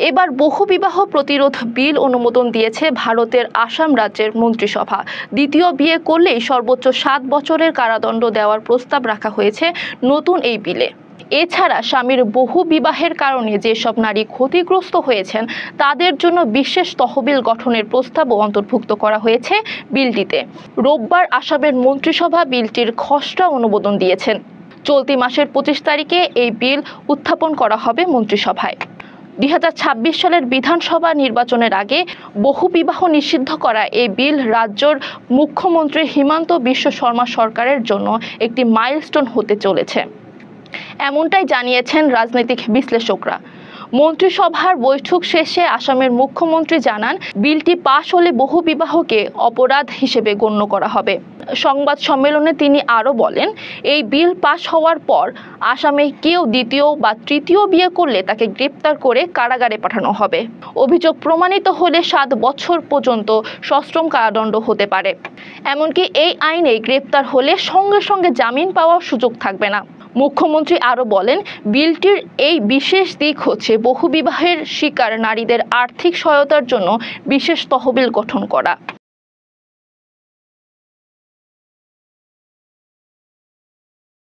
এবার বহুবিবাহ প্রতিরোধ বিল অনুমোদন দিয়েছে ভারতের আসাম রাজ্যের মন্ত্রিসভা। দ্বিতীয় বিয়ে করলেই সর্বোচ্চ 7 বছরের কারাদণ্ড দেওয়ার প্রস্তাব রাখা হয়েছে নতুন এই বিলে। এছাড়া স্বামীর বহু বিবাহের কারণে যেসব নারী ক্ষতিগ্রস্ত হয়েছেন তাদের জন্য বিশেষ তহবিল গঠনের প্রস্তাবও অন্তর্ভুক্ত করা হয়েছে বিলটিতে। রোববার আসামের মন্ত্রিসভা বিলটির খসড়া অনুমোদন দিয়েছেন। চলতি মাসের 25 তারিখে এই বিল উত্থাপন করা হবে মন্ত্রিসভায়। 2026 সালের বিধানসভা নির্বাচনের আগে বহুবিবাহ নিষিদ্ধ করা এই বিল রাজ্যের মুখ্যমন্ত্রী হিমন্ত বিশ্ব শর্মা সরকারের জন্য একটি মাইলস্টোন হতে চলেছে, এমনটাই জানিয়েছেন রাজনৈতিক বিশ্লেষকরা। মন্ত্রিসভার বৈঠক শেষে আসামের মুখ্যমন্ত্রী জানান, বিলটি পাশ হলে বহুবিবাহকে অপরাধ হিসেবে গণ্য করা হবে। সংবাদ সম্মেলনে তিনি আরও বলেন, এই বিল পাশ হওয়ার পর আসামে কেউ দ্বিতীয় বা তৃতীয় বিয়ে করলে তাকে গ্রেপ্তার করে কারাগারে পাঠানো হবে। অভিযোগ প্রমাণিত হলে 7 বছর পর্যন্ত সশ্রম কারাদণ্ড হতে পারে। এমনকি এই আইনে গ্রেপ্তার হলে সঙ্গে সঙ্গে জামিন পাওয়ার সুযোগ থাকবে না। মুখ্যমন্ত্রী আরও বলেন, বিলটির এই বিশেষ দিক হচ্ছে বহুবিবাহের শিকার নারীদের আর্থিক সহায়তার জন্য বিশেষ তহবিল গঠন করা।